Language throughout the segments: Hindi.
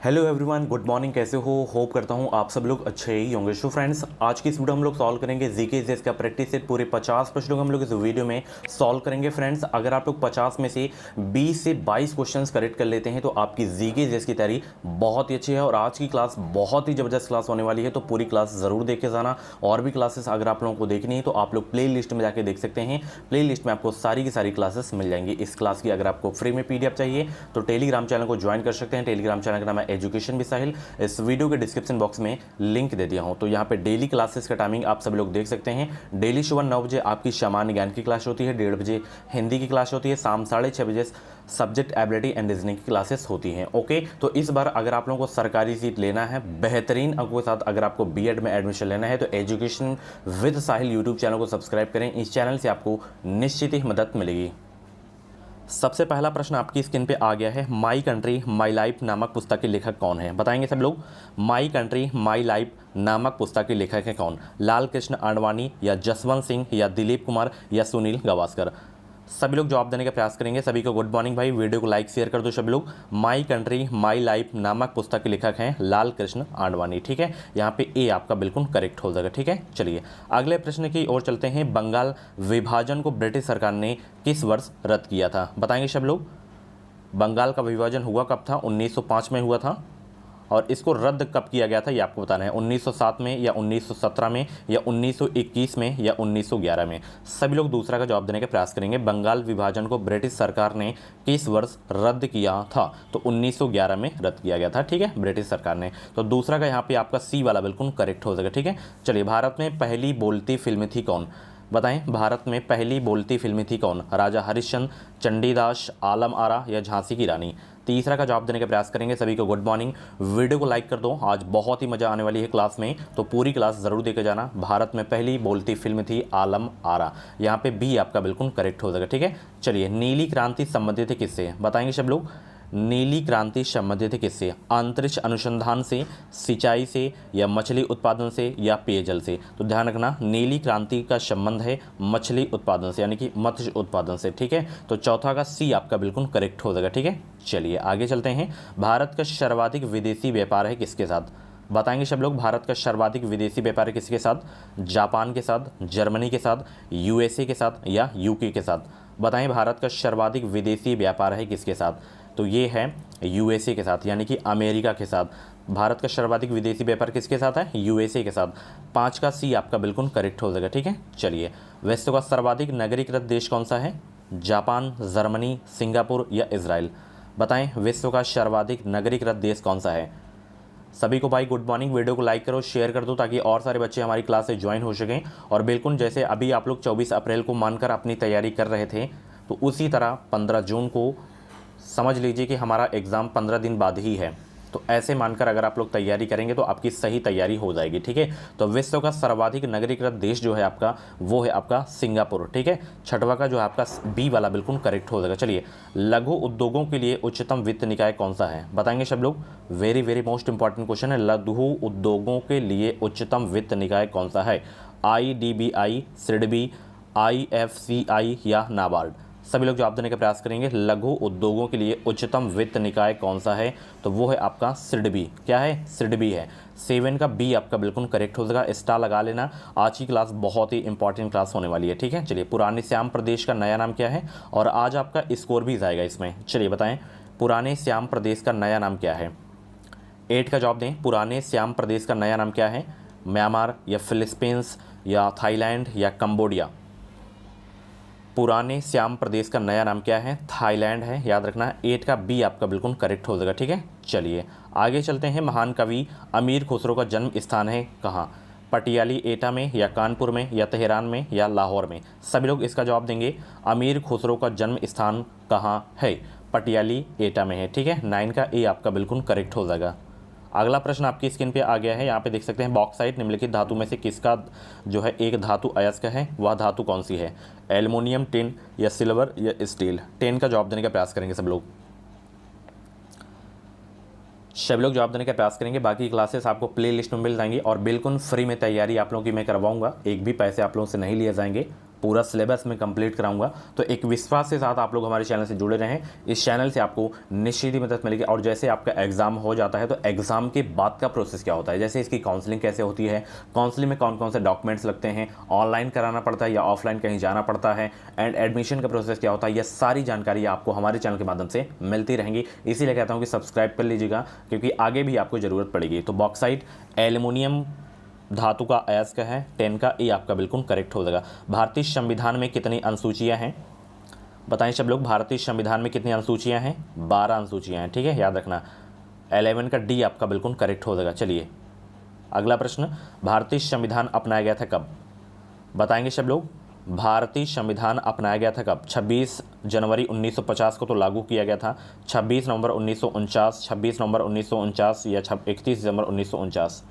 Hello everyone, good morning. कैसे हो? होप करता हूँ आप सब लोग अच्छे ही होंगे। सो फ्रेंड्स, आज की इस वीडियो हम लोग सॉल्व करेंगे जीके जेस का प्रैक्टिस सेट। पूरे 50 प्रश्नों को हम लोग इस वीडियो में सॉल्व करेंगे। फ्रेंड्स, अगर आप लोग 50 में से 20 से 22 क्वेश्चंस करेक्ट कर लेते हैं तो आपकी जीके जेस की तैयारी बहुत ही अच्छी है। और आज की क्लास बहुत ही ज़बरदस्त क्लास होने वाली है, तो पूरी क्लास ज़रूर देख के जाना। और भी क्लासेस अगर आप लोगों को देखनी है तो आप लोग प्ले लिस्ट में जाके देख सकते हैं। प्ले लिस्ट में आपको सारी की सारी क्लासेस मिल जाएंगी इस क्लास की। अगर आपको फ्री में पीडीएफ चाहिए तो टेलीग्राम चैनल को ज्वाइन कर सकते हैं। टेलीग्राम चैनल का नाम है एजुकेशन विद साहिल। इस वीडियो के डिस्क्रिप्शन बॉक्स में लिंक दे दिया हूं। तो यहाँ पे डेली क्लासेस का टाइमिंग आप सब लोग देख सकते हैं। डेली सुबह 9 बजे आपकी सामान्य ज्ञान की क्लास होती है, 1:30 बजे हिंदी की क्लास होती है, शाम 6:30 बजे सब्जेक्ट एबिलिटी एंड रीजनिंग की क्लासेस होती हैं। ओके, तो इस बार अगर आप लोगों को सरकारी सीट लेना है बेहतरीन अंकों के साथ, अगर आपको बीएड में एडमिशन लेना है तो education with Sahil YouTube channel को सब्सक्राइब करें। इस चैनल से आपको निश्चित ही मदद मिलेगी। सबसे पहला प्रश्न आपकी स्क्रीन पे आ गया है। माई कंट्री माई लाइफ नामक पुस्तक के लेखक कौन है? बताएंगे सब लोग। माई कंट्री माई लाइफ नामक पुस्तक के लेखक है कौन? लाल कृष्ण आडवाणी या जसवंत सिंह या दिलीप कुमार या सुनील गावस्कर? सभी लोग जवाब देने का प्रयास करेंगे। सभी को गुड मॉर्निंग भाई। वीडियो को लाइक शेयर कर दो सभी लोग। माई कंट्री माई लाइफ नामक पुस्तक के लेखक हैं लाल कृष्ण आडवाणी। ठीक है, यहाँ पे ए आपका बिल्कुल करेक्ट हो जाएगा। ठीक है, चलिए अगले प्रश्न की ओर चलते हैं। बंगाल विभाजन को ब्रिटिश सरकार ने किस वर्ष रद्द किया था? बताएंगे सब लोग। बंगाल का विभाजन हुआ कब था? 1905 में हुआ था। और इसको रद्द कब किया गया था ये आपको बताना है। 1907 में या 1917 में या 1921 में या 1911 में? सभी लोग दूसरा का जवाब देने का प्रयास करेंगे। बंगाल विभाजन को ब्रिटिश सरकार ने किस वर्ष रद्द किया था? तो 1911 में रद्द किया गया था। ठीक है, ब्रिटिश सरकार ने। तो दूसरा का यहाँ पे आपका सी वाला बिल्कुल करेक्ट हो जाएगा। ठीक है, चलिए भारत में पहली बोलती फिल्म थी कौन? बताएं, भारत में पहली बोलती फिल्म थी कौन? राजा हरिश्चंद्र, चंडीदास, आलम आरा या झांसी की रानी? तीसरा का जवाब देने का प्रयास करेंगे। सभी को गुड मॉर्निंग। वीडियो को लाइक कर दो, आज बहुत ही मजा आने वाली है क्लास में, तो पूरी क्लास जरूर देखे जाना। भारत में पहली बोलती फिल्म थी आलम आरा। यहाँ पे बी आपका बिल्कुल करेक्ट हो जाएगा। ठीक है, चलिए नीली क्रांति संबंधित है किससे? बताएंगे सब लोग। नीली क्रांति संबंधित है किससे? अंतरिक्ष अनुसंधान से, सिंचाई से या मछली उत्पादन से या पेयजल से? तो ध्यान रखना, नीली क्रांति का संबंध है मछली उत्पादन से, यानी कि मत्स्य उत्पादन से। ठीक है, तो चौथा का सी आपका बिल्कुल करेक्ट हो जाएगा। ठीक है, चलिए आगे चलते हैं। भारत का सर्वाधिक विदेशी व्यापार है किसके साथ? बताएंगे सब लोग। भारत का सर्वाधिक विदेशी व्यापार है किसके साथ? जापान के साथ, जर्मनी के साथ, यूएसए के साथ या यूके के साथ? बताएं, भारत का सर्वाधिक विदेशी व्यापार है किसके साथ? तो ये है यूएसए के साथ, यानी कि अमेरिका के साथ। भारत का सर्वाधिक विदेशी व्यापार किसके साथ है? यूएसए के साथ। 5 का सी आपका बिल्कुल करेक्ट हो जाएगा। ठीक है, चलिए विश्व का सर्वाधिक नगरीकृत देश कौन सा है? जापान, जर्मनी, सिंगापुर या इजराइल? बताएं, विश्व का सर्वाधिक नगरीकृत देश कौन सा है? सभी को भाई गुड मॉर्निंग। वीडियो को लाइक करो, शेयर कर दो, ताकि और सारे बच्चे हमारी क्लास से ज्वाइन हो सकें। और बिल्कुल जैसे अभी आप लोग 24 अप्रैल को मानकर अपनी तैयारी कर रहे थे, तो उसी तरह 15 जून को समझ लीजिए कि हमारा एग्ज़ाम 15 दिन बाद ही है। तो ऐसे मानकर अगर आप लोग तैयारी करेंगे तो आपकी सही तैयारी हो जाएगी। ठीक है, तो विश्व का सर्वाधिक नगरीकृत देश जो है आपका, वो है आपका सिंगापुर। ठीक है, छठवा का जो है आपका बी वाला बिल्कुल करेक्ट हो जाएगा। चलिए, लघु उद्योगों के लिए उच्चतम वित्त निकाय कौन सा है? बताएंगे सब लोग। Very very most important question है। लघु उद्योगों के लिए उच्चतम वित्त निकाय कौन सा है? IDBI, सिडबी, IFCI या नाबार्ड? सभी लोग जवाब देने का प्रयास करेंगे। लघु उद्योगों के लिए उच्चतम वित्त निकाय कौन सा है? तो वो है आपका सिडबी। क्या है? सिडबी है। 7 का बी आपका बिल्कुल करेक्ट हो जाएगा। स्टार लगा लेना, आज की क्लास बहुत ही इंपॉर्टेंट क्लास होने वाली है। ठीक है, चलिए पुराने श्याम प्रदेश का नया नाम क्या है? और आज आपका स्कोर भी जाएगा इसमें। चलिए बताएं, पुराने श्याम प्रदेश का नया नाम क्या है? 8 का जवाब दें। पुराने श्याम प्रदेश का नया नाम क्या है? म्यांमार या फिलीपींस या थाईलैंड या कंबोडिया? पुराने श्याम प्रदेश का नया नाम क्या है? थाईलैंड है, याद रखना। 8 का बी आपका बिल्कुल करेक्ट हो जाएगा। ठीक है, चलिए आगे चलते हैं। महान कवि अमीर खुसरो का जन्म स्थान है कहाँ? पटियाली एटा में या कानपुर में या तेहरान में या लाहौर में? सभी लोग इसका जवाब देंगे। अमीर खुसरो का जन्म स्थान कहाँ है? पटियाली एटा में है। ठीक है, 9 का ए आपका बिल्कुल करेक्ट हो जाएगा। अगला प्रश्न आपकी स्क्रीन पे आ गया है। यहाँ पे देख सकते हैं, बॉक्साइट निम्नलिखित धातु में से किसका जो है एक धातु अयस्क है? वह धातु कौन सी है? एल्युमिनियम, टिन या सिल्वर या स्टील? 10 का जवाब देने का प्रयास करेंगे सब लोग। सब लोग जवाब देने का प्रयास करेंगे। बाकी क्लासेस आपको प्ले लिस्ट में मिल जाएंगी और बिल्कुल फ्री में तैयारी आप लोगों की मैं करवाऊंगा। एक भी पैसे आप लोगों से नहीं लिए जाएंगे। पूरा सिलेबस में कंप्लीट कराऊंगा। तो एक विश्वास के साथ आप लोग हमारे चैनल से जुड़े रहें। इस चैनल से आपको निश्चित ही मदद मिलेगी। और जैसे आपका एग्जाम हो जाता है तो एग्जाम के बाद का प्रोसेस क्या होता है, जैसे इसकी काउंसलिंग कैसे होती है, काउंसलिंग में कौन कौन से डॉक्यूमेंट्स लगते हैं, ऑनलाइन कराना पड़ता है या ऑफलाइन कहीं जाना पड़ता है, एंड एडमिशन का प्रोसेस क्या होता है, यह सारी जानकारी आपको हमारे चैनल के माध्यम से मिलती रहेंगी। इसीलिए कहता हूँ कि सब्सक्राइब कर लीजिएगा, क्योंकि आगे भी आपको ज़रूरत पड़ेगी। तो बॉक्साइट एल्युमिनियम धातु का एस का है, 10 का ए आपका बिल्कुल करेक्ट हो जाएगा। भारतीय संविधान में कितनी अनुसूचियां हैं, बताएं सब लोग। भारतीय संविधान में कितनी अनुसूचियां हैं, 12 अनुसूचियां हैं, ठीक है, याद रखना। 11 का डी आपका बिल्कुल करेक्ट हो जाएगा। चलिए अगला प्रश्न, भारतीय संविधान अपनाया गया था कब, बताएंगे सब लोग। भारतीय संविधान अपनाया गया था कब, 26 जनवरी 1950 को तो लागू किया गया था, 26 नवंबर 1949, 26 नवंबर 1949 या 31 दिसंबर 1949।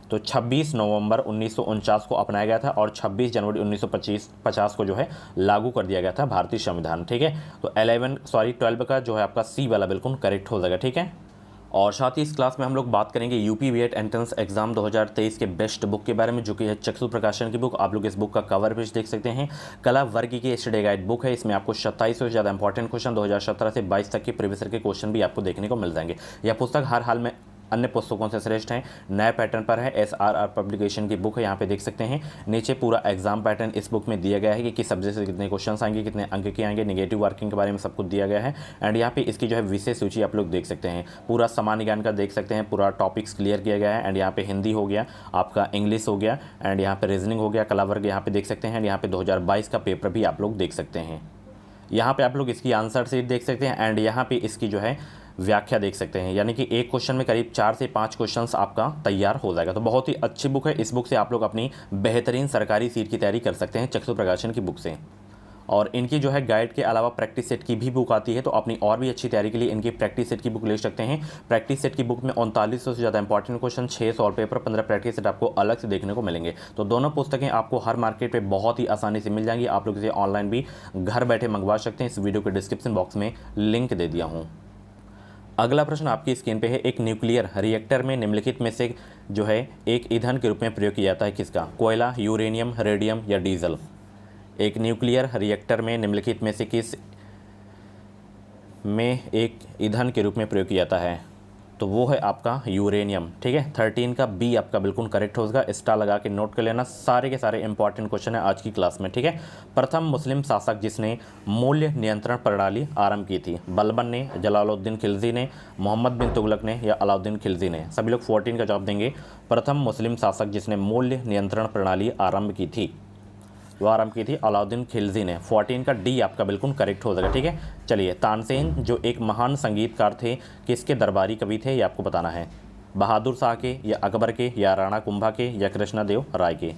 तो 26 नवंबर 1949 को अपनाया गया था और 26 जनवरी 1950 को जो है लागू कर दिया गया था भारतीय संविधान, ठीक है। तो 12 का जो है आपका सी वाला बिल्कुल करेक्ट हो जाएगा, ठीक है। और साथ ही इस क्लास में हम लोग बात करेंगे यूपी बीएड एंट्रेंस एग्जाम 2023 के बेस्ट बुक के बारे में, जो कि है चक्षु प्रकाशन की बुक। आप लोग इस बुक का कवर पेज देख सकते हैं। कला वर्ग की स्टडी गाइड बुक है। इसमें आपको 27 से ज़्यादा इंपॉर्टेंट क्वेश्चन 2017 से 22 तक के प्रीवियस ईयर के क्वेश्चन भी आपको देखने को मिल जाएंगे। यह पुस्तक हर हाल में अन्य पुस्तकों से श्रेष्ठ हैं, नए पैटर्न पर है। SRR पब्लिकेशन की बुक है, यहाँ पे देख सकते हैं। नीचे पूरा एग्जाम पैटर्न इस बुक में दिया गया है कि किस सब्जेक्ट से कितने क्वेश्चंस आएंगे, कितने अंक के आएंगे, नेगेटिव मार्किंग के बारे में सब कुछ दिया गया है। एंड यहाँ पे इसकी जो है विषय सूची आप लोग देख सकते हैं, पूरा सामान्य ज्ञान का देख सकते हैं, पूरा टॉपिक्स क्लियर किया गया है। एंड यहाँ पे हिंदी हो गया, आपका इंग्लिश हो गया, एंड यहाँ पे रीजनिंग हो गया, कला वर्ग यहाँ पे देख सकते हैं। एंड यहाँ पे 2022 का पेपर भी आप लोग देख सकते हैं। यहाँ पे आप लोग इसकी आंसर शीट देख सकते हैं। एंड यहाँ पे इसकी जो है व्याख्या देख सकते हैं, यानी कि एक क्वेश्चन में करीब 4 से 5 क्वेश्चंस आपका तैयार हो जाएगा। तो बहुत ही अच्छी बुक है। इस बुक से आप लोग अपनी बेहतरीन सरकारी सीट की तैयारी कर सकते हैं चक्षु प्रकाशन की बुक से। और इनकी जो है गाइड के अलावा प्रैक्टिस सेट की भी बुक आती है, तो अपनी और भी अच्छी तैयारी के लिए इनकी प्रैक्टिस सेट की बुक ले सकते हैं। प्रैक्टिस सेट की बुक में 3900 से ज़्यादा important question, 6 solve paper, 15 practice set आपको अलग से देखने को मिलेंगे। तो दोनों पुस्तकें आपको हर मार्केट पे बहुत ही आसानी से मिल जाएंगी। आप लोग इसे ऑनलाइन भी घर बैठे मंगवा सकते हैं। इस वीडियो के डिस्क्रिप्शन बॉक्स में लिंक दे दिया हूँ। अगला प्रश्न आपकी स्क्रीन पे है, एक न्यूक्लियर रिएक्टर में निम्नलिखित में से जो है एक ईंधन के रूप में प्रयोग किया जाता है किसका, कोयला, यूरेनियम, रेडियम या डीजल। एक न्यूक्लियर रिएक्टर में निम्नलिखित में से किस में एक ईंधन के रूप में प्रयोग किया जाता है, तो वो है आपका यूरेनियम, ठीक है। 13 का बी आपका बिल्कुल करेक्ट होगा। स्टार लगा के नोट कर लेना, सारे के सारे इंपॉर्टेंट क्वेश्चन है आज की क्लास में, ठीक है। प्रथम मुस्लिम शासक जिसने मूल्य नियंत्रण प्रणाली आरंभ की थी, बलबन ने, जलालुद्दीन खिलजी ने, मोहम्मद बिन तुगलक ने या अलाउद्दीन खिलजी ने। सभी लोग 14 का जवाब देंगे। प्रथम मुस्लिम शासक जिसने मूल्य नियंत्रण प्रणाली आरंभ की थी, वो आरंभ की थी अलाउद्दीन खिलजी ने। 14 का डी आपका बिल्कुल करेक्ट हो जाएगा, ठीक है। चलिए, तानसेन जो एक महान संगीतकार थे, किसके दरबारी कवि थे, ये आपको बताना है। बहादुर शाह के या अकबर के या राणा कुंभा के या कृष्णदेव राय के।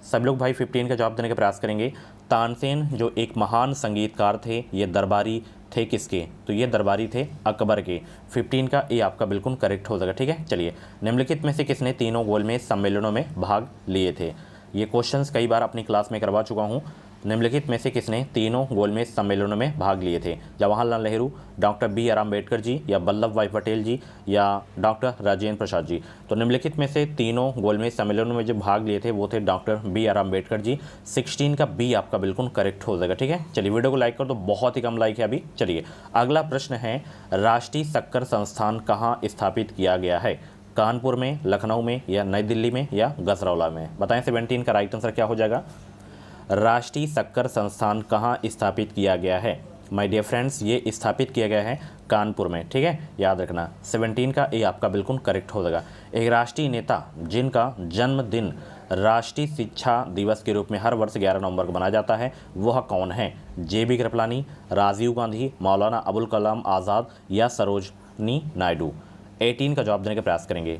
सब लोग भाई 15 का जवाब देने का प्रयास करेंगे। तानसेन जो एक महान संगीतकार थे, ये दरबारी थे किसके, तो ये दरबारी थे अकबर के। 15 का ए आपका बिल्कुल करेक्ट हो जाएगा, ठीक है। चलिए, निम्नलिखित में से किसने तीनों गोलमेज सम्मेलनों में भाग लिए थे। ये क्वेश्चंस कई बार अपनी क्लास में करवा चुका हूँ। निम्नलिखित में से किसने तीनों गोलमेज सम्मेलनों में भाग लिए थे, जवाहरलाल नेहरू, डॉक्टर BR अम्बेडकर जी या वल्लभ भाई पटेल जी या डॉक्टर राजेंद्र प्रसाद जी। तो निम्नलिखित में से तीनों गोलमेज सम्मेलनों में जो भाग लिए थे वो थे डॉक्टर BR अम्बेडकर जी। 16 का बी आपका बिल्कुल करेक्ट हो जाएगा, ठीक है। चलिए, वीडियो को लाइक कर दो, बहुत ही कम लाइक है अभी। चलिए, अगला प्रश्न है, राष्ट्रीय शक्कर संस्थान कहाँ स्थापित किया गया है, कानपुर में, लखनऊ में या नई दिल्ली में या गजरौला में। बताएं 17 का राइट आंसर क्या हो जाएगा। राष्ट्रीय शक्कर संस्थान कहाँ स्थापित किया गया है, माय डियर फ्रेंड्स, ये स्थापित किया गया है कानपुर में, ठीक है, याद रखना। 17 का ए आपका बिल्कुल करेक्ट हो जाएगा। एक राष्ट्रीय नेता जिनका जन्मदिन राष्ट्रीय शिक्षा दिवस के रूप में हर वर्ष 11 नवंबर को मनाया जाता है, वह कौन है, JB कृपलानी, राजीव गांधी, मौलाना अबुल कलाम आज़ाद या सरोजनी नायडू। 18 का जवाब देने का प्रयास करेंगे।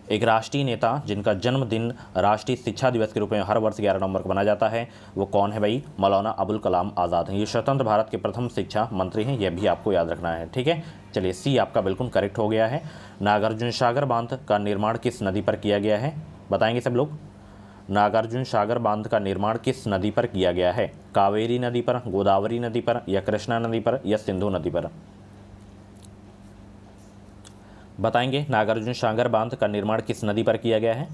एक राष्ट्रीय नेता जिनका जन्मदिन राष्ट्रीय शिक्षा दिवस के रूप में हर वर्ष 11 नवंबर को मनाया जाता है, वो कौन है भाई, मौलाना अबुल कलाम आज़ाद हैं। ये स्वतंत्र भारत के प्रथम शिक्षा मंत्री हैं, यह भी आपको याद रखना है, ठीक है। चलिए, सी आपका बिल्कुल करेक्ट हो गया है। नागार्जुन सागर बांध का निर्माण किस नदी पर किया गया है, बताएंगे सब लोग। नागार्जुन सागर बांध का निर्माण किस नदी पर किया गया है, कावेरी नदी पर, गोदावरी नदी पर या कृष्णा नदी पर या सिंधु नदी पर। बताएंगे नागार्जुन सागर बांध का निर्माण किस नदी पर किया गया है।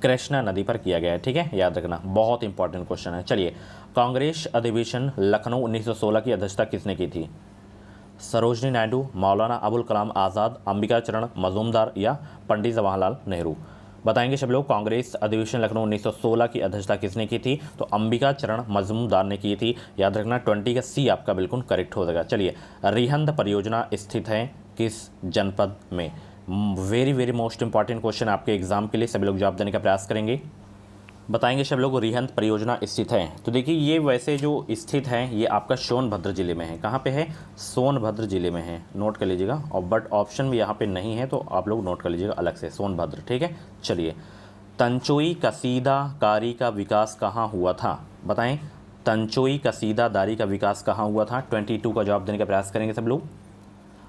कृष्णा नदी पर किया गया है, ठीक है, याद रखना, बहुत इंपॉर्टेंट क्वेश्चन है। चलिए, कांग्रेस अधिवेशन लखनऊ 1916 की अध्यक्षता किसने की थी? सरोजनी नायडू, मौलाना अबुल कलाम आज़ाद, अंबिका चरण मजूमदार या पंडित जवाहरलाल नेहरू? बताएंगे सब लोग। कांग्रेस अधिवेशन लखनऊ 1916 की अध्यक्षता किसने की थी? तो अंबिका चरण मजूमदार ने की थी। याद रखना 20 का सी आपका बिल्कुल करेक्ट हो जाएगा। चलिए, रिहंद परियोजना स्थित है किस जनपद में? Very very most important question आपके एग्जाम के लिए, सभी लोग जवाब देने का प्रयास करेंगे। बताएंगे सब लोग रिहंद परियोजना स्थित है। तो देखिए, ये वैसे जो स्थित है ये आपका सोनभद्र जिले में है। कहाँ पे है? सोनभद्र जिले में है, नोट कर लीजिएगा। और बट ऑप्शन भी यहाँ पे नहीं है, तो आप लोग नोट कर लीजिएगा अलग से, सोनभद्र, ठीक है। चलिए, तंचोई कसीदाकारी का विकास कहाँ हुआ था? बताएं, तंचोई कसीदाकारी का विकास कहाँ हुआ था? 22 का जवाब देने का प्रयास करेंगे सब लोग।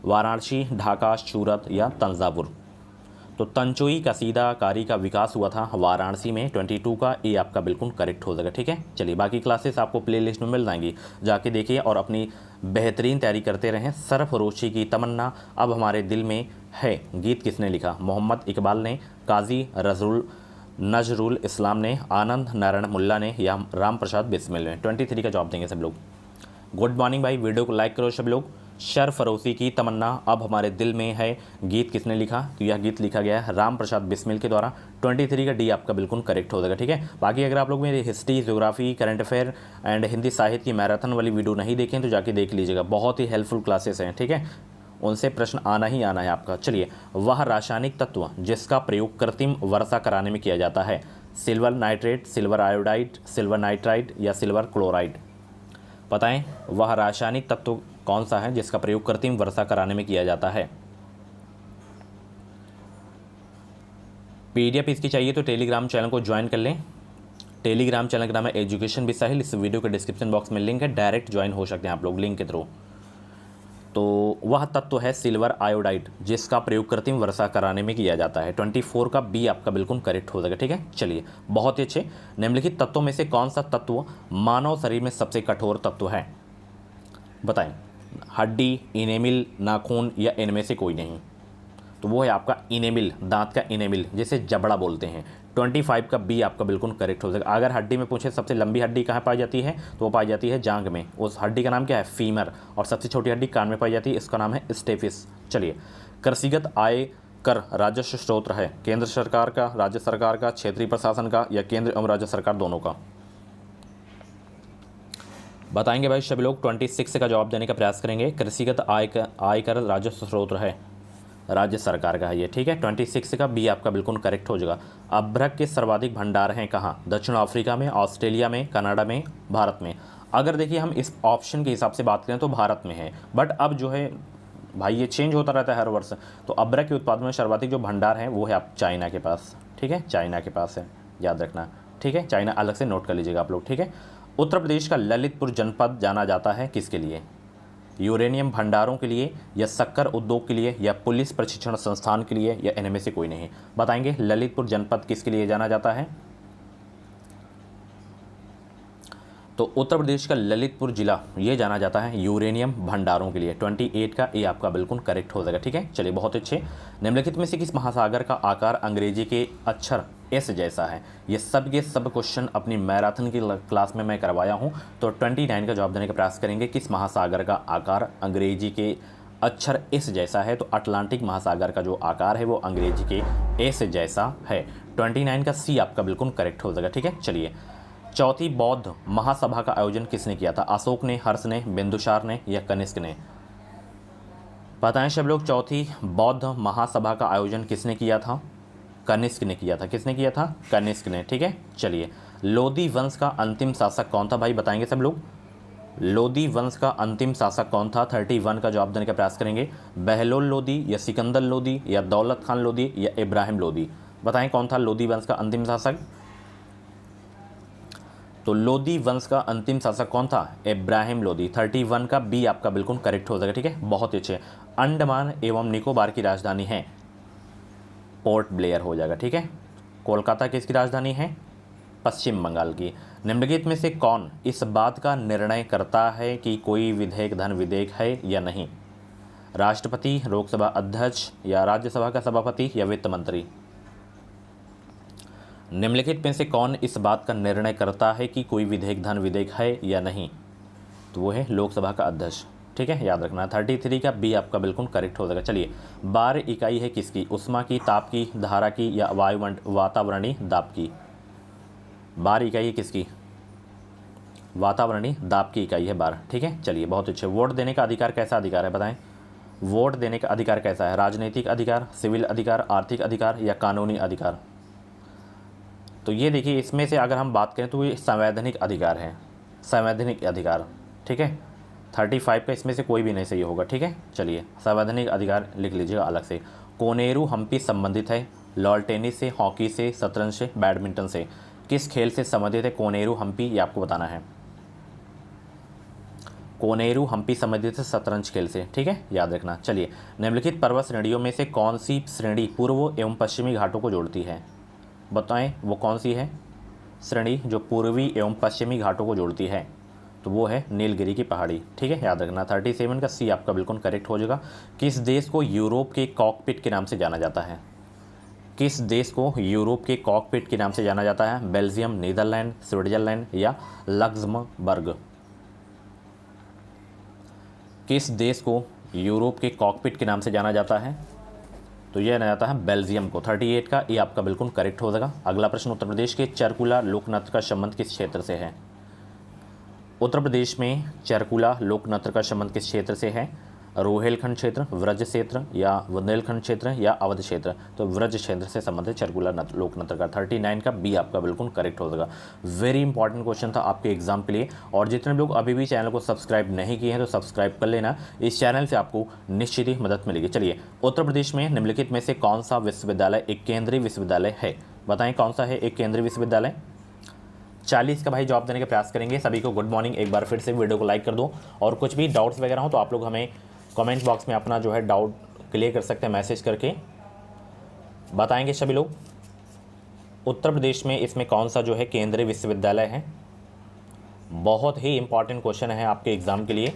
वाराणसी, ढाका, सूरत या तंजावुर? तो तंचोई कसीदाकारी का विकास हुआ था वाराणसी में। 22 का ए आपका बिल्कुल करेक्ट हो जाएगा, ठीक है। चलिए, बाकी क्लासेस आपको प्लेलिस्ट में मिल जाएंगी, जाके देखिए और अपनी बेहतरीन तैयारी करते रहें। सरफरोशी की तमन्ना अब हमारे दिल में है, गीत किसने लिखा? मोहम्मद इकबाल ने, काजी नजरुल इस्लाम ने, आनंद नारायण मुल्ला ने या राम प्रसाद बिस्मिल ने? 23 का जवाब देंगे सब लोग। गुड मॉर्निंग भाई, वीडियो को लाइक करो सब लोग। सरफरोशी की तमन्ना अब हमारे दिल में है, गीत किसने लिखा? तो यह गीत लिखा गया है राम प्रसाद बिस्मिल के द्वारा। 23 का डी आपका बिल्कुल करेक्ट हो जाएगा, ठीक है। बाकी अगर आप लोग मेरी history, geography, current affair and Hindi साहित्य की मैराथन वाली वीडियो नहीं देखें तो जाके देख लीजिएगा, बहुत ही हेल्पफुल क्लासेस हैं, ठीक है, उनसे प्रश्न आना ही आना है आपका। चलिए, वह रासायनिक तत्व जिसका प्रयोग कृत्रिम वर्षा कराने में किया जाता है? Silver nitrate, silver iodide, silver nitride या सिल्वर क्लोराइड? बताएं, वह रासायनिक तत्व कौन सा है जिसका प्रयोग कृत्रिम वर्षा कराने में किया जाता है? पीडीएफ इसकी चाहिए तो टेलीग्राम चैनल को ज्वाइन कर लें। टेलीग्राम चैनल का नाम है एजुकेशन विद साहिल, इस वीडियो के डिस्क्रिप्शन बॉक्स में लिंक है, डायरेक्ट ज्वाइन हो सकते हैं आप लोग लिंक के थ्रू। तो वह तत्व है सिल्वर आयोडाइड जिसका प्रयोग कृत्रिम वर्षा कराने में किया जाता है। 24 का बी आपका बिल्कुल करेक्ट हो जाएगा, ठीक है। चलिए, बहुत ही अच्छे। निम्नलिखित तत्वों में से कौन सा तत्व मानव शरीर में सबसे कठोर तत्व है? बताएं, हड्डी, इनेमिल, नाखून या इनमें से कोई नहीं? तो वो है आपका इनेमिल, दांत का इनेमिल, जिसे जबड़ा बोलते हैं। 25 का बी आपका बिल्कुल करेक्ट हो जाएगा। अगर हड्डी में पूछे सबसे लंबी हड्डी कहाँ पाई जाती है, तो वो पाई जाती है जांघ में, उस हड्डी का नाम क्या है? फीमर। और सबसे छोटी हड्डी कान में पाई जाती है, इसका नाम है स्टेफिस। चलिए, कृषिगत आय कर राजस्व स्रोत है केंद्र सरकार का, राज्य सरकार का, क्षेत्रीय प्रशासन का या केंद्र एवं राज्य सरकार दोनों का? बताएंगे भाई सभी लोग। 26 का जवाब देने का प्रयास करेंगे। कृषिगत आयकर राजस्व स्रोत है राज्य सरकार का है ये, ठीक है। 26 का बी आपका बिल्कुल करेक्ट हो जाएगा। अभ्रक के सर्वाधिक भंडार हैं कहाँ? दक्षिण अफ्रीका में, ऑस्ट्रेलिया में, कनाडा में, भारत में? अगर देखिए हम इस ऑप्शन के हिसाब से बात करें तो भारत में है, बट अब जो है भाई ये चेंज होता रहता है हर वर्ष। तो अभ्रक के उत्पादन में सर्वाधिक जो भंडार है वो है आप चाइना के पास, ठीक है, चाइना के पास है, याद रखना, ठीक है। चाइना अलग से नोट कर लीजिएगा आप लोग, ठीक है। उत्तर प्रदेश का ललितपुर जनपद जाना जाता है किसके लिए? यूरेनियम भंडारों के लिए या शक्कर उद्योग के लिए या पुलिस प्रशिक्षण संस्थान के लिए या इनमें से कोई नहीं? बताएंगे, ललितपुर जनपद किसके लिए जाना जाता है? तो उत्तर प्रदेश का ललितपुर जिला ये जाना जाता है यूरेनियम भंडारों के लिए। 28 का ए आपका बिल्कुल करेक्ट हो जाएगा, ठीक है। चलिए, बहुत अच्छे। निम्नलिखित में से किस महासागर का आकार अंग्रेजी के अक्षर एस जैसा है? ये सब क्वेश्चन अपनी मैराथन की क्लास में मैं करवाया हूँ। तो 29 का जवाब देने का प्रयास करेंगे। किस महासागर का आकार अंग्रेजी के अक्षर एस जैसा है? तो अटलांटिक महासागर का जो आकार है वो अंग्रेजी के एस जैसा है। 29 का सी आपका बिल्कुल करेक्ट हो जाएगा, ठीक है। चलिए, चौथी बौद्ध महासभा का आयोजन किसने किया था? अशोक ने, हर्ष ने, बिंदुसार ने या कनिष्क ने? बताएं सब लोग, चौथी बौद्ध महासभा का आयोजन किसने किया था? कनिष्क ने किया था। किसने किया था? कनिष्क ने, ठीक है। चलिए, लोदी वंश का अंतिम शासक कौन था भाई? बताएंगे सब लोग। लोदी वंश का अंतिम शासक कौन था? 31 का जवाब देने का प्रयास करेंगे। बहलोल लोदी या सिकंदर लोदी या दौलत खान लोदी या इब्राहिम लोदी? बताएं कौन था लोदी वंश का अंतिम शासक? तो लोदी वंश का अंतिम शासक कौन था? इब्राहिम लोदी। 31 का बी आपका बिल्कुल करेक्ट हो जाएगा, ठीक है। बहुत ही अच्छे। अंडमान एवं निकोबार की राजधानी है? पोर्ट ब्लेयर हो जाएगा, ठीक है। कोलकाता किसकी राजधानी है? पश्चिम बंगाल की। निम्नलिखित में से कौन इस बात का निर्णय करता है कि कोई विधेयक धन विधेयक है या नहीं? राष्ट्रपति, लोकसभा अध्यक्ष या राज्यसभा का सभापति या वित्त मंत्री? निम्नलिखित में से कौन इस बात का निर्णय करता है कि कोई विधेयक धन विधेयक है या नहीं? तो वो है लोकसभा का अध्यक्ष। ठीक है, याद रखना। 33 का बी आपका बिल्कुल करेक्ट हो जाएगा। चलिए, बार इकाई है किसकी? ऊष्मा की, ताप की, धारा की या वातावरणीय दाब की? बार इकाई है किसकी? वातावरणीय दाब की इकाई है बार। ठीक है, चलिए, बहुत अच्छे। वोट देने का अधिकार कैसा अधिकार है बताएं? वोट देने का अधिकार कैसा है? राजनीतिक अधिकार, सिविल अधिकार, आर्थिक अधिकार या कानूनी अधिकार? तो ये देखिए, इसमें से अगर हम बात करें तो ये संवैधानिक अधिकार है, संवैधानिक अधिकार। ठीक है, 35 का इसमें से कोई भी नहीं सही होगा। ठीक है, चलिए, संवैधानिक अधिकार लिख लीजिएगा अलग से। कोनेरू हम्पी संबंधित है लॉन टेनिस से, हॉकी से, शतरंज से, बैडमिंटन से? किस खेल से संबंधित है कोनेरू हम्पी, ये आपको बताना है। कोनेरू हम्पी संबंधित है शतरंज खेल से। ठीक है, याद रखना। चलिए, निम्नलिखित पर्वत श्रेणियों में से कौन सी श्रेणी पूर्व एवं पश्चिमी घाटों को जोड़ती है? बताएं, वो कौन सी है श्रेणी जो पूर्वी एवं पश्चिमी घाटों को जोड़ती है? तो वो है नीलगिरी की पहाड़ी। ठीक है, याद रखना। 37 का सी आपका बिल्कुल करेक्ट हो जाएगा। किस देश को यूरोप के कॉकपिट के नाम से जाना जाता है? किस देश को यूरोप के कॉकपिट के नाम से जाना जाता है? बेल्जियम, नीदरलैंड, स्विट्जरलैंड या लक्समबर्ग? किस देश को यूरोप के कॉकपिट के नाम से जाना जाता है? तो यह जाना जाता है बेल्जियम को। 38 का ये आपका बिल्कुल करेक्ट हो जाएगा। अगला प्रश्न, उत्तर प्रदेश के चरकुला लोकनृत्य का संबंध किस क्षेत्र से है? उत्तर प्रदेश में चरकुला लोकनृत्य का संबंध किस क्षेत्र से है? रोहेलखंड क्षेत्र, व्रज क्षेत्र या बुंदेलखंड क्षेत्र या अवध क्षेत्र? तो व्रज क्षेत्र से संबंधित चरकुला लोकनृत्य का। 39 का बी आपका बिल्कुल करेक्ट हो जाएगा। वेरी इंपॉर्टेंट क्वेश्चन था आपके एग्जाम के लिए। और जितने लोग अभी भी चैनल को सब्सक्राइब नहीं किए हैं तो सब्सक्राइब कर लेना, इस चैनल से आपको निश्चित ही मदद मिलेगी। चलिए, उत्तर प्रदेश में निम्नलिखित में से कौन सा विश्वविद्यालय एक केंद्रीय विश्वविद्यालय है? बताएं, कौन सा है एक केंद्रीय विश्वविद्यालय? 40 का भाई जवाब देने का प्रयास करेंगे। सभी को गुड मॉर्निंग। एक बार फिर से वीडियो को लाइक कर दो, और कुछ भी डाउट्स वगैरह हो तो आप लोग हमें कमेंट बॉक्स में अपना जो है डाउट क्लियर कर सकते हैं, मैसेज करके बताएंगे सभी लोग। उत्तर प्रदेश में इसमें कौन सा जो है केंद्रीय विश्वविद्यालय है? बहुत ही इंपॉर्टेंट क्वेश्चन है आपके एग्जाम के लिए।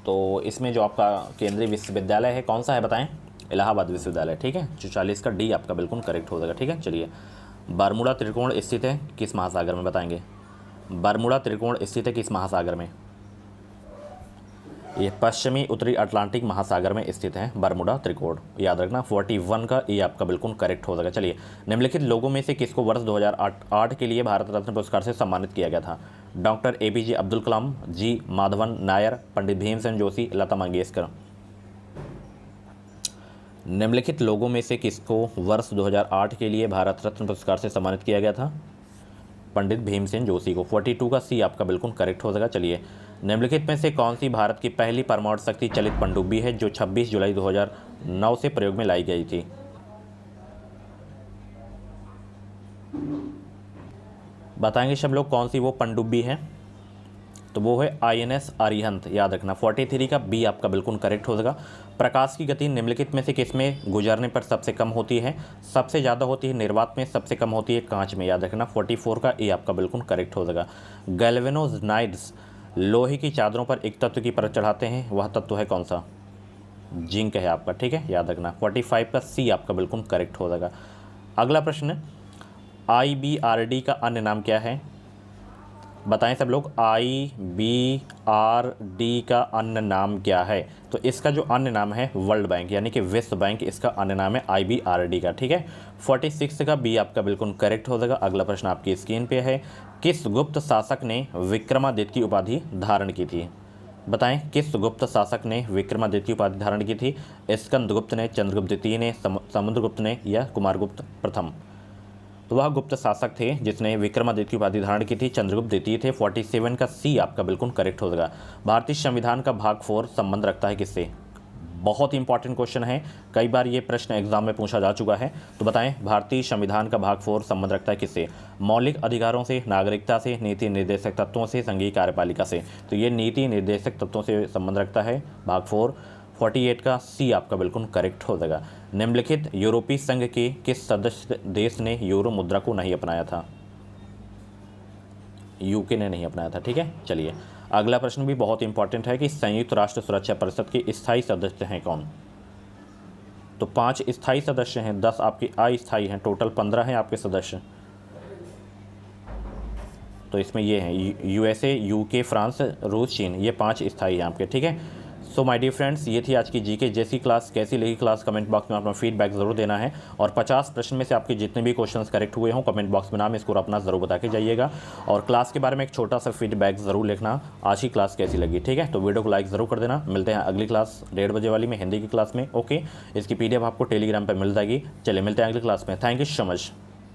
तो इसमें जो आपका केंद्रीय विश्वविद्यालय है कौन सा है बताएं? इलाहाबाद विश्वविद्यालय। ठीक है, 44 का डी आपका बिल्कुल करेक्ट हो जाएगा। ठीक है, चलिए, बरमूडा त्रिकोण स्थित है किस महासागर में? बताएंगे, बरमूडा त्रिकोण स्थित है किस महासागर में? ये पश्चिमी उत्तरी अटलांटिक महासागर में स्थित है बरमूडा त्रिकोण, याद रखना। 41 का ये आपका बिल्कुल करेक्ट हो जाएगा। चलिए, निम्नलिखित लोगों में से किसको वर्ष 2008 के लिए भारत रत्न पुरस्कार से सम्मानित किया गया था? डॉक्टर APJ अब्दुल कलाम, जी माधवन नायर, पंडित भीमसेन जोशी, लता मंगेशकर? निम्नलिखित लोगों में से किसको वर्ष 2008 के लिए भारत रत्न पुरस्कार से सम्मानित किया गया था? पंडित भीमसेन जोशी को। 42 का सी आपका बिल्कुल करेक्ट हो जाएगा। चलिए, निम्नलिखित में से कौन सी भारत की पहली परमाणु शक्ति चलित पनडुब्बी है जो 26 जुलाई 2009 से प्रयोग में लाई गई थी? बताएंगे सब लोग कौन सी वो पनडुब्बी है? तो वो है INS अरिहंत, याद रखना। 43 का बी आपका बिल्कुल करेक्ट हो जाएगा। प्रकाश की गति निम्नलिखित में से किसमें गुजरने पर सबसे कम होती है? सबसे ज़्यादा होती है निर्वात में, सबसे कम होती है कांच में, याद रखना। 44 का ए आपका बिल्कुल करेक्ट हो जाएगा। गैल्वेनोनाइड्स लोहे की चादरों पर एक तत्व की परत चढ़ाते हैं, वह तत्व है कौन सा? जिंक है आपका। ठीक है, याद रखना। 45 का सी आपका बिल्कुल करेक्ट हो जाएगा। अगला प्रश्न, IBRD का अन्य नाम क्या है? बताएं सब लोग, IBRD का अन्य नाम क्या है? तो इसका जो अन्य नाम है वर्ल्ड बैंक, यानी कि विश्व बैंक, इसका अन्य नाम है IBRD का। ठीक है, 46 का बी आपका बिल्कुल करेक्ट हो जाएगा। अगला प्रश्न आपकी स्क्रीन पे है, किस गुप्त शासक ने विक्रमादित्य की उपाधि धारण की थी? बताएं, किस गुप्त शासक ने विक्रमादित्य की उपाधि धारण की थी? स्कंदगुप्त ने, चंद्रगुप्त द्वितीय ने, समुद्रगुप्त ने या कुमारगुप्त प्रथम? तो वह गुप्त शासक थे जिसने विक्रमादित्य की उपाधि धारण की थी, चंद्रगुप्त द्वितीय थे। 47 का सी आपका बिल्कुल करेक्ट हो जाएगा। भारतीय संविधान का भाग 4 संबंध रखता है किससे? बहुत ही इंपॉर्टेंट क्वेश्चन है, कई बार ये प्रश्न एग्जाम में पूछा जा चुका है। तो बताएं, भारतीय संविधान का भाग 4 संबंध रखता है किससे? मौलिक अधिकारों से, नागरिकता से, नीति निर्देशक तत्वों से, संघीय कार्यपालिका से? तो ये नीति निर्देशक तत्वों से संबंध रखता है भाग 4। 48 का सी आपका बिल्कुल करेक्ट हो जाएगा। निम्नलिखित यूरोपीय संघ के किस सदस्य देश ने यूरो मुद्रा को नहीं अपनाया था? यूके ने नहीं अपनाया था। ठीक है, चलिए अगला प्रश्न भी बहुत इंपॉर्टेंट है कि संयुक्त राष्ट्र सुरक्षा परिषद के स्थायी सदस्य हैं कौन। तो 5 स्थायी सदस्य हैं, 10 आपके अस्थायी हैं, टोटल 15 हैं आपके सदस्य। तो इसमें ये हैं यूएसए, यूके, फ्रांस, रूस, चीन, ये 5 स्थायी हैं आपके। ठीक है, सो माय डियर फ्रेंड्स, ये थी आज की जीके जैसी क्लास। कैसी लगी क्लास कमेंट बॉक्स में अपना फीडबैक ज़रूर देना है, और 50 प्रश्न में से आपके जितने भी क्वेश्चंस करेक्ट हुए हों कमेंट बॉक्स में नाम स्कोर अपना ज़रूर बता के जाइएगा, और क्लास के बारे में एक छोटा सा फीडबैक ज़रूर लिखना, आज की क्लास कैसी लगी। ठीक है, तो वीडियो को लाइक ज़रूर कर देना। मिलते हैं अगली क्लास 1:30 बजे वाली में, हिंदी की क्लास में। ओके, इसकी PDF आपको टेलीग्राम पर मिल जाएगी। चलिए मिलते हैं अगली क्लास में। Thank you so much.